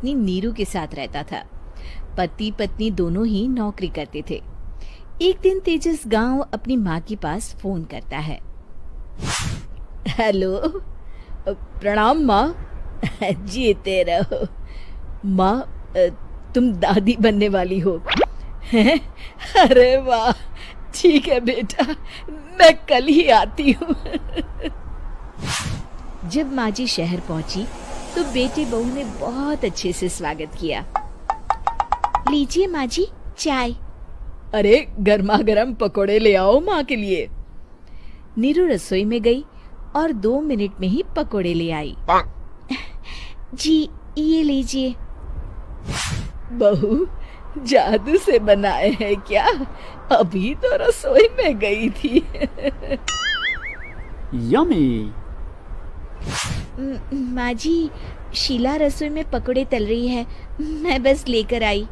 पत्नी नीरू के साथ रहता था। पति पत्नी दोनों ही नौकरी करते थे। एक दिन तेजस गांव अपनी माँ के पास फोन करता है। हेलो, प्रणाम माँ। जीते रहो माँ, तुम दादी बनने वाली हो हैं? अरे वाह, ठीक है बेटा, मैं कल ही आती हूँ। जब माँ जी शहर पहुंची तो बेटे बहू ने बहुत अच्छे से स्वागत किया। लीजिए माँ जी चाय। अरे गर्मा गर्म पकोड़े ले आओ माँ के लिए। नीरू रसोई में गई और 2 मिनट में ही पकोड़े ले आई। जी ये लीजिए। बहू जादू से बनाए हैं क्या? अभी तो रसोई में गई थी। यम्मी। माँ जी, शीला रसोई में पकोड़े तल रही है, मैं बस लेकर आई।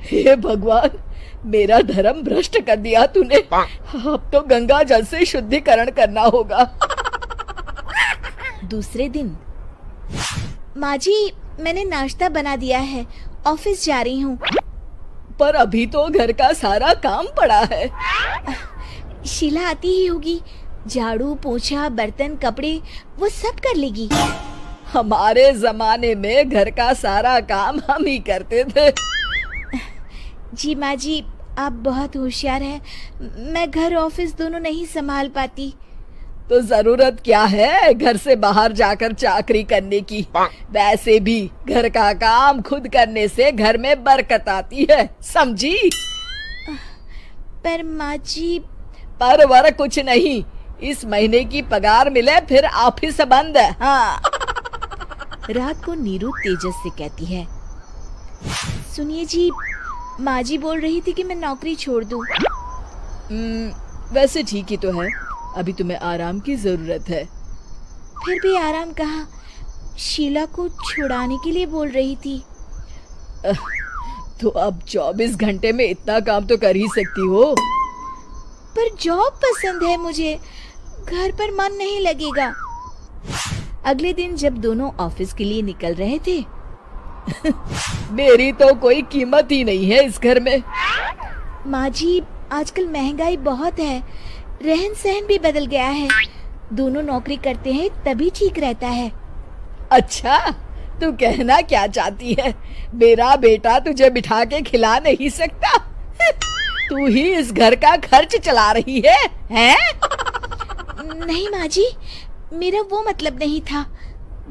हे भगवान, मेरा धर्म भ्रष्ट कर दिया तूने। अब तो गंगा जल से शुद्धिकरण करना होगा। दूसरे दिन, माँ जी मैंने नाश्ता बना दिया है, ऑफिस जा रही हूँ। पर अभी तो घर का सारा काम पड़ा है। शीला आती ही होगी, झाड़ू पोछा बर्तन कपड़े वो सब कर लेगी। हमारे जमाने में घर का सारा काम हम ही करते थे। जी माँ जी, आप बहुत होशियार हैं, मैं घर ऑफिस दोनों नहीं संभाल पाती। तो जरूरत क्या है घर से बाहर जाकर चाकरी करने की? वैसे भी घर का काम खुद करने से घर में बरकत आती है, समझी? पर माँ जी। पर वर कुछ नहीं, इस महीने की पगार मिले फिर ऑफिस बंद है। हाँ। रात को नीरू तेजस से कहती है, सुनिए जी, माँ जी बोल रही थी कि मैं नौकरी छोड़ दूं। वैसे ठीक ही तो है, अभी तुम्हें आराम की जरूरत है। फिर भी आराम कहाँ, शीला को छुड़ाने के लिए बोल रही थी। तो अब 24 घंटे में इतना काम तो कर ही सकती हो। पर जॉब पसंद है मुझे, घर पर मन नहीं लगेगा। अगले दिन जब दोनों ऑफिस के लिए निकल रहे थे, मेरी तो कोई कीमत ही नहीं है इस घर में। माँ जी, आजकल महंगाई बहुत है, रहन सहन भी बदल गया है, दोनों नौकरी करते हैं तभी ठीक रहता है। अच्छा, तू कहना क्या चाहती है? मेरा बेटा तुझे बिठा के खिला नहीं सकता? तू ही इस घर का खर्च चला रही है, हैं? नहीं माँ जी, मेरा वो मतलब नहीं था।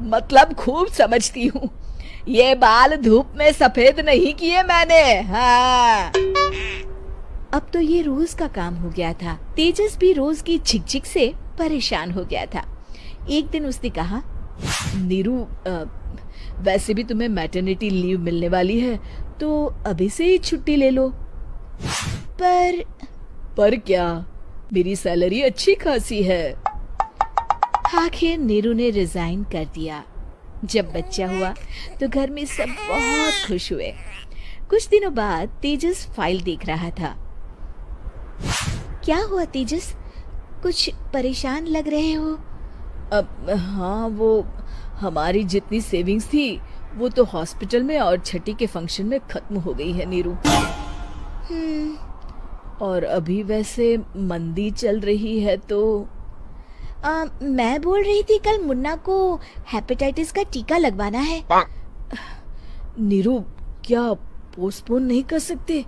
मतलब खूब समझती हूँ, ये बाल धूप में सफेद नहीं किए मैंने। हाँ। अब तो ये रोज का काम हो गया था। तेजस भी रोज की झिकझिक से परेशान हो गया था। एक दिन उसने कहा, नीरू, वैसे भी तुम्हें मैटरनिटी लीव मिलने वाली है, तो अभी से ही छुट्टी ले लो। पर क्या, मेरी सैलरी अच्छी खासी है। आखिर नीरू ने रिजाइन कर दिया। जब बच्चा हुआ तो घर में सब बहुत खुश हुए। कुछ दिनों बाद तेजस फाइल देख रहा था। क्या हुआ तेजस, कुछ परेशान लग रहे हो? हाँ, वो हमारी जितनी सेविंग्स थी वो तो हॉस्पिटल में और छठी के फंक्शन में खत्म हो गई है नीरू। और अभी वैसे मंदी चल रही है तो मैं बोल रही थी कल मुन्ना को हेपेटाइटिस का टीका लगवाना है। नीरू, क्या पोस्टपोन नहीं कर सकते?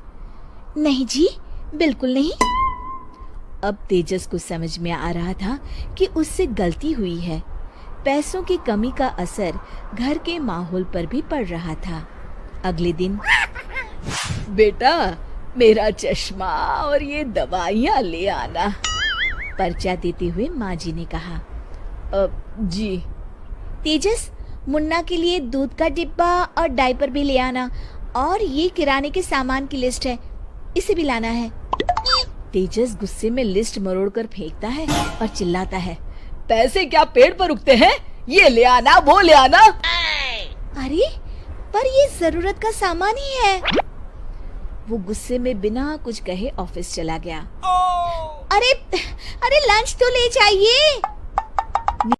नहीं जी, बिल्कुल नहीं। अब तेजस को समझ में आ रहा था कि उससे गलती हुई है। पैसों की कमी का असर घर के माहौल पर भी पड़ रहा था। अगले दिन, बेटा मेरा चश्मा और ये दवाइयाँ ले आना, पर्चा देते हुए माँ जी ने कहा। जी। तेजस, मुन्ना के लिए दूध का डिब्बा और डायपर भी ले आना, और ये किराने के सामान की लिस्ट है, इसे भी लाना है। तेजस गुस्से में लिस्ट मरोड़कर फेंकता है और चिल्लाता है, पैसे क्या पेड़ पर उगते हैं? ये ले आना, वो ले आना। अरे पर ये जरूरत का सामान ही है। वो गुस्से में बिना कुछ कहे ऑफिस चला गया। अरे लंच तो ले जाइए।